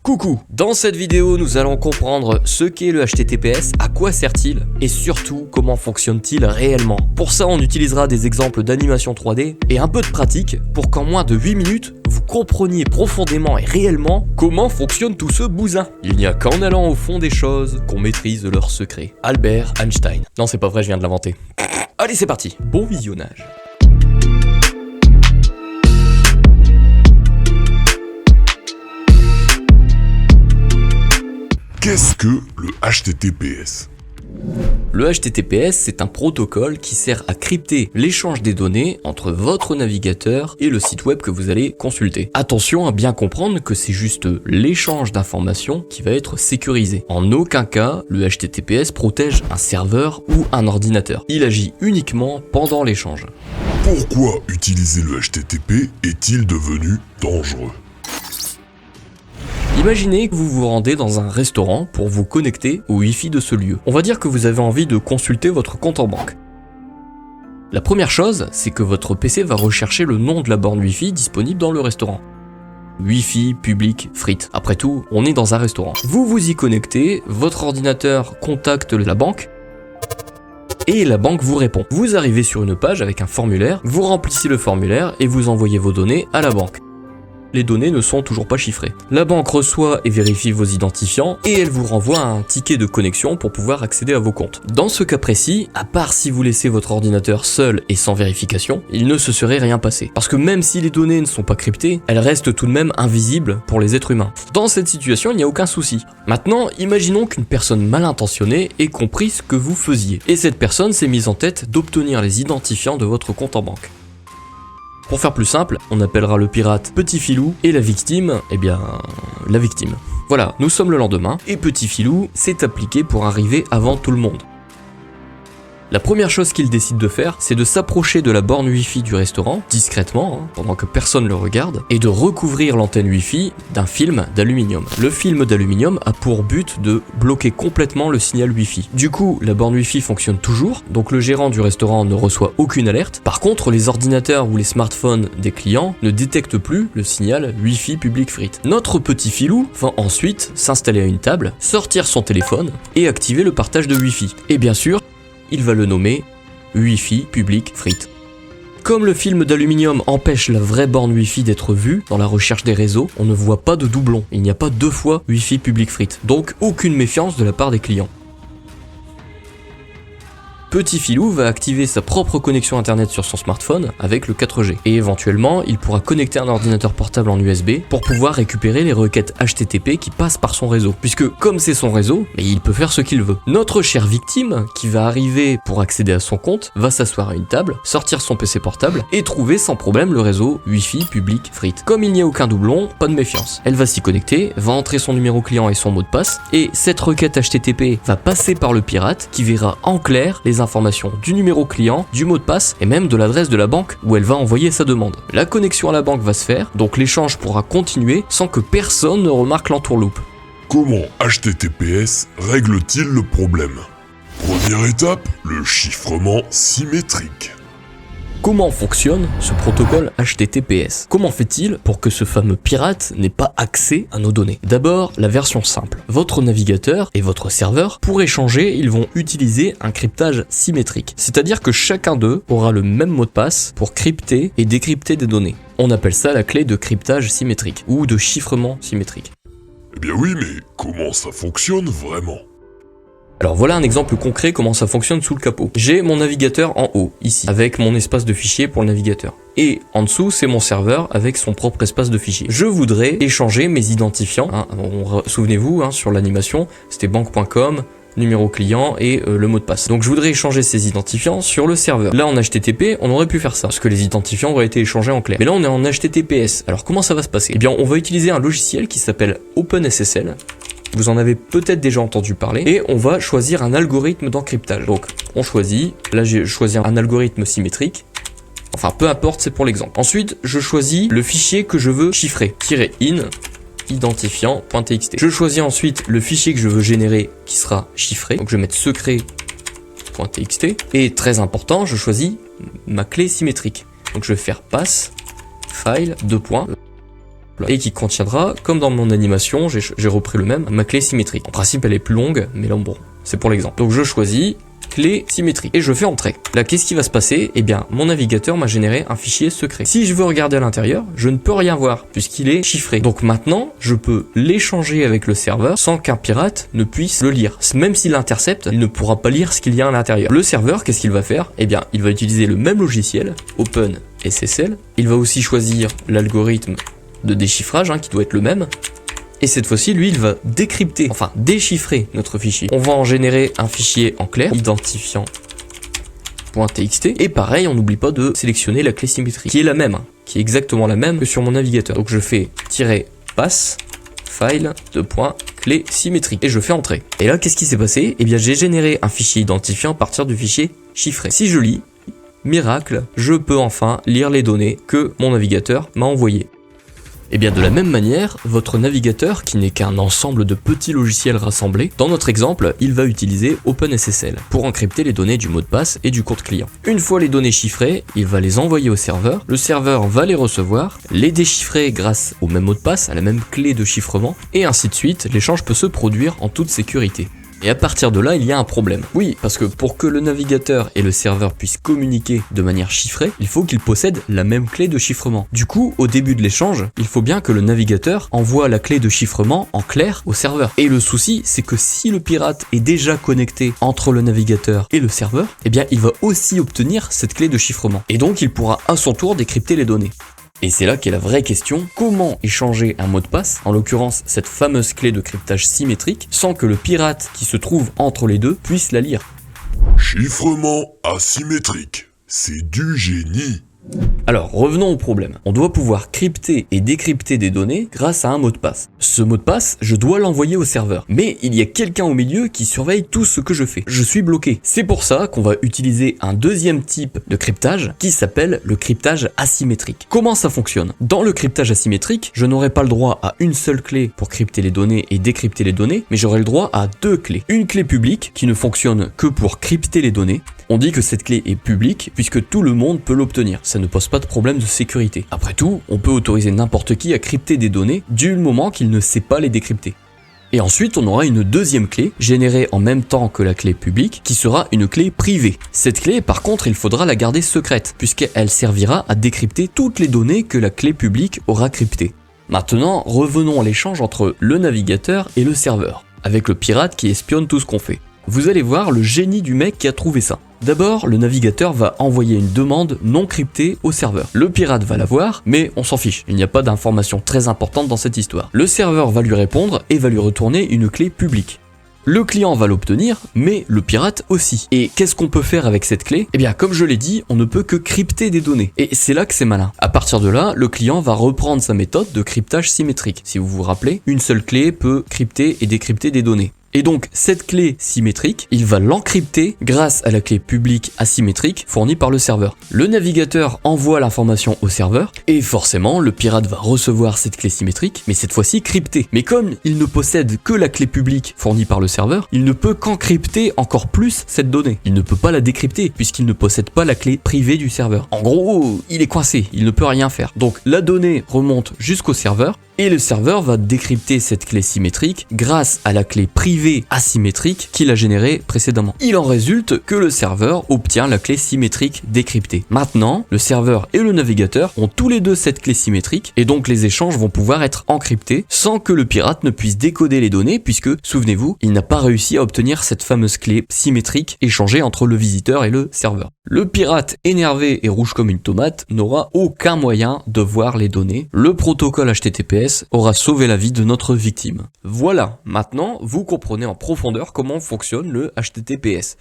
Coucou! Dans cette vidéo, nous allons comprendre ce qu'est le HTTPS, à quoi sert-il et surtout comment fonctionne-t-il réellement. Pour ça, on utilisera des exemples d'animation 3D et un peu de pratique pour qu'en moins de 8 minutes, vous compreniez profondément et réellement comment fonctionne tout ce bousin. Il n'y a qu'en allant au fond des choses qu'on maîtrise leurs secrets. Albert Einstein. Non, c'est pas vrai, je viens de l'inventer. Allez, c'est parti. Bon visionnage. Qu'est-ce que le HTTPS? Le HTTPS, c'est un protocole qui sert à crypter l'échange des données entre votre navigateur et le site web que vous allez consulter. Attention à bien comprendre que c'est juste l'échange d'informations qui va être sécurisé. En aucun cas, le HTTPS protège un serveur ou un ordinateur. Il agit uniquement pendant l'échange. Pourquoi utiliser le HTTP est-il devenu dangereux? Imaginez que vous vous rendez dans un restaurant pour vous connecter au Wi-Fi de ce lieu. On va dire que vous avez envie de consulter votre compte en banque. La première chose, c'est que votre PC va rechercher le nom de la borne Wi-Fi disponible dans le restaurant. Wi-Fi, public, frites. Après tout, on est dans un restaurant. Vous vous y connectez, votre ordinateur contacte la banque, et la banque vous répond. Vous arrivez sur une page avec un formulaire, vous remplissez le formulaire et vous envoyez vos données à la banque. Les données ne sont toujours pas chiffrées. La banque reçoit et vérifie vos identifiants et elle vous renvoie un ticket de connexion pour pouvoir accéder à vos comptes. Dans ce cas précis, à part si vous laissez votre ordinateur seul et sans vérification, il ne se serait rien passé. Parce que même si les données ne sont pas cryptées, elles restent tout de même invisibles pour les êtres humains. Dans cette situation, il n'y a aucun souci. Maintenant, imaginons qu'une personne mal intentionnée ait compris ce que vous faisiez. Et cette personne s'est mise en tête d'obtenir les identifiants de votre compte en banque. Pour faire plus simple, on appellera le pirate Petit Filou et la victime, la victime. Voilà, nous sommes le lendemain et Petit Filou s'est appliqué pour arriver avant tout le monde. La première chose qu'il décide de faire, c'est de s'approcher de la borne Wi-Fi du restaurant, discrètement, pendant que personne le regarde, et de recouvrir l'antenne Wi-Fi d'un film d'aluminium. Le film d'aluminium a pour but de bloquer complètement le signal Wi-Fi. Du coup, la borne Wi-Fi fonctionne toujours, donc le gérant du restaurant ne reçoit aucune alerte. Par contre, les ordinateurs ou les smartphones des clients ne détectent plus le signal Wi-Fi public frites. Notre petit filou va ensuite s'installer à une table, sortir son téléphone et activer le partage de Wi-Fi. Et bien sûr, il va le nommer Wi-Fi public frites. Comme le film d'aluminium empêche la vraie borne Wi-Fi d'être vue dans la recherche des réseaux, on ne voit pas de doublon. Il n'y a pas deux fois Wi-Fi public frites. Donc aucune méfiance de la part des clients. Petit Filou va activer sa propre connexion internet sur son smartphone avec le 4G. Et éventuellement, il pourra connecter un ordinateur portable en USB pour pouvoir récupérer les requêtes HTTP qui passent par son réseau. Puisque comme c'est son réseau, il peut faire ce qu'il veut. Notre chère victime, qui va arriver pour accéder à son compte, va s'asseoir à une table, sortir son PC portable et trouver sans problème le réseau Wi-Fi public frites. Comme il n'y a aucun doublon, pas de méfiance. Elle va s'y connecter, va entrer son numéro client et son mot de passe, et cette requête HTTP va passer par le pirate qui verra en clair les informations du numéro client, du mot de passe et même de l'adresse de la banque où elle va envoyer sa demande. La connexion à la banque va se faire, donc l'échange pourra continuer sans que personne ne remarque l'entourloupe. Comment HTTPS règle-t-il le problème? Première étape, le chiffrement symétrique. Comment fonctionne ce protocole HTTPS? Comment fait-il pour que ce fameux pirate n'ait pas accès à nos données? D'abord, la version simple. Votre navigateur et votre serveur, pour échanger, ils vont utiliser un cryptage symétrique. C'est-à-dire que chacun d'eux aura le même mot de passe pour crypter et décrypter des données. On appelle ça la clé de cryptage symétrique ou de chiffrement symétrique. Eh bien oui, mais comment ça fonctionne vraiment? Alors voilà un exemple concret comment ça fonctionne sous le capot. J'ai mon navigateur en haut, ici, avec mon espace de fichiers pour le navigateur. Et en dessous, c'est mon serveur avec son propre espace de fichiers. Je voudrais échanger mes identifiants. Souvenez-vous, sur l'animation, c'était banque.com, numéro client et le mot de passe. Donc je voudrais échanger ces identifiants sur le serveur. Là en HTTP, on aurait pu faire ça, parce que les identifiants auraient été échangés en clair. Mais là on est en HTTPS. Alors comment ça va se passer? Eh bien on va utiliser un logiciel qui s'appelle OpenSSL. Vous en avez peut-être déjà entendu parler. Et on va choisir un algorithme d'encryptage. Donc on choisit, là j'ai choisi un algorithme symétrique. Enfin peu importe, c'est pour l'exemple. Ensuite je choisis le fichier que je veux chiffrer. -in identifiant.txt. Je choisis ensuite le fichier que je veux générer qui sera chiffré. Donc je vais mettre secret.txt. Et très important, je choisis ma clé symétrique. Donc je vais faire pass, file, et qui contiendra, comme dans mon animation, j'ai repris le même, ma clé symétrique. En principe elle est plus longue, mais là bon, c'est pour l'exemple. Donc je choisis clé symétrique et je fais entrer. Là qu'est-ce qui va se passer? Eh bien mon navigateur m'a généré un fichier secret. Si je veux regarder à l'intérieur, je ne peux rien voir puisqu'il est chiffré. Donc maintenant je peux l'échanger avec le serveur sans qu'un pirate ne puisse le lire. Même s'il l'intercepte, il ne pourra pas lire ce qu'il y a à l'intérieur. Le serveur, qu'est-ce qu'il va faire? Eh bien il va utiliser le même logiciel, OpenSSL. Il va aussi choisir l'algorithme de déchiffrage qui doit être le même. Et cette fois-ci, lui, il va décrypter, enfin déchiffrer notre fichier. On va en générer un fichier en clair, identifiant.txt. Et pareil, on n'oublie pas de sélectionner la clé symétrique, qui est la même, qui est exactement la même que sur mon navigateur. Donc je fais "pass file clé symétrique" et je fais entrer. Et là, qu'est-ce qui s'est passé? Eh bien, j'ai généré un fichier identifiant à partir du fichier chiffré. Si je lis, miracle, je peux enfin lire les données que mon navigateur m'a envoyées. Et bien de la même manière, votre navigateur, qui n'est qu'un ensemble de petits logiciels rassemblés, dans notre exemple, il va utiliser OpenSSL pour encrypter les données du mot de passe et du compte client. Une fois les données chiffrées, il va les envoyer au serveur, le serveur va les recevoir, les déchiffrer grâce au même mot de passe, à la même clé de chiffrement, et ainsi de suite, l'échange peut se produire en toute sécurité. Et à partir de là, il y a un problème. Oui, parce que pour que le navigateur et le serveur puissent communiquer de manière chiffrée, il faut qu'ils possèdent la même clé de chiffrement. Du coup, au début de l'échange, il faut bien que le navigateur envoie la clé de chiffrement en clair au serveur. Et le souci, c'est que si le pirate est déjà connecté entre le navigateur et le serveur, eh bien, il va aussi obtenir cette clé de chiffrement. Et donc, il pourra à son tour décrypter les données. Et c'est là qu'est la vraie question, comment échanger un mot de passe, en l'occurrence cette fameuse clé de cryptage symétrique, sans que le pirate qui se trouve entre les deux puisse la lire? Chiffrement asymétrique. C'est du génie. Alors revenons au problème. On doit pouvoir crypter et décrypter des données grâce à un mot de passe. Ce mot de passe, je dois l'envoyer au serveur. Mais il y a quelqu'un au milieu qui surveille tout ce que je fais. Je suis bloqué. C'est pour ça qu'on va utiliser un deuxième type de cryptage qui s'appelle le cryptage asymétrique. Comment ça fonctionne? Dans le cryptage asymétrique, je n'aurai pas le droit à une seule clé pour crypter les données et décrypter les données, mais j'aurai le droit à deux clés. Une clé publique qui ne fonctionne que pour crypter les données. On dit que cette clé est publique puisque tout le monde peut l'obtenir. Ça ne pose pas de problème de sécurité. Après tout, on peut autoriser n'importe qui à crypter des données du moment qu'il ne sait pas les décrypter. Et ensuite, on aura une deuxième clé, générée en même temps que la clé publique, qui sera une clé privée. Cette clé, par contre, il faudra la garder secrète, puisqu'elle servira à décrypter toutes les données que la clé publique aura cryptées. Maintenant, revenons à l'échange entre le navigateur et le serveur, avec le pirate qui espionne tout ce qu'on fait. Vous allez voir le génie du mec qui a trouvé ça. D'abord, le navigateur va envoyer une demande non cryptée au serveur. Le pirate va la voir, mais on s'en fiche, il n'y a pas d'informations très importantes dans cette histoire. Le serveur va lui répondre et va lui retourner une clé publique. Le client va l'obtenir, mais le pirate aussi. Et qu'est-ce qu'on peut faire avec cette clé? Eh bien, comme je l'ai dit, on ne peut que crypter des données. Et c'est là que c'est malin. À partir de là, le client va reprendre sa méthode de cryptage symétrique. Si vous vous rappelez, une seule clé peut crypter et décrypter des données. Et donc, cette clé symétrique, il va l'encrypter grâce à la clé publique asymétrique fournie par le serveur. Le navigateur envoie l'information au serveur, et forcément, le pirate va recevoir cette clé symétrique, mais cette fois-ci cryptée. Mais comme il ne possède que la clé publique fournie par le serveur, il ne peut qu'encrypter encore plus cette donnée. Il ne peut pas la décrypter, puisqu'il ne possède pas la clé privée du serveur. En gros, il est coincé, il ne peut rien faire. Donc, la donnée remonte jusqu'au serveur, et le serveur va décrypter cette clé symétrique grâce à la clé privée asymétrique qu'il a générée précédemment. Il en résulte que le serveur obtient la clé symétrique décryptée. Maintenant, le serveur et le navigateur ont tous les deux cette clé symétrique et donc les échanges vont pouvoir être encryptés sans que le pirate ne puisse décoder les données puisque, souvenez-vous, il n'a pas réussi à obtenir cette fameuse clé symétrique échangée entre le visiteur et le serveur. Le pirate énervé et rouge comme une tomate n'aura aucun moyen de voir les données. Le protocole HTTPS aura sauvé la vie de notre victime. Voilà, maintenant vous comprenez en profondeur comment fonctionne le HTTPS.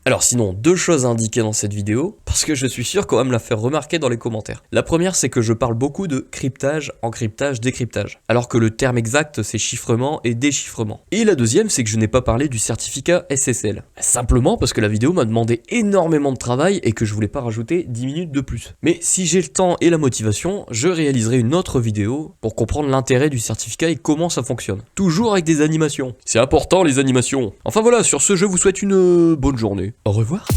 Alors sinon, deux choses à indiquer dans cette vidéo, parce que je suis sûr qu'on va me la faire remarquer dans les commentaires. La première, c'est que je parle beaucoup de cryptage, encryptage, décryptage, alors que le terme exact, c'est chiffrement et déchiffrement. Et la deuxième, c'est que je n'ai pas parlé du certificat SSL. Simplement parce que la vidéo m'a demandé énormément de travail et que je voulais pas rajouter 10 minutes de plus. Mais si j'ai le temps et la motivation, je réaliserai une autre vidéo pour comprendre l'intérêt du certificat et comment ça fonctionne. Toujours avec des animations. C'est important les animations. Enfin voilà, sur ce, je vous souhaite une bonne journée. Au revoir.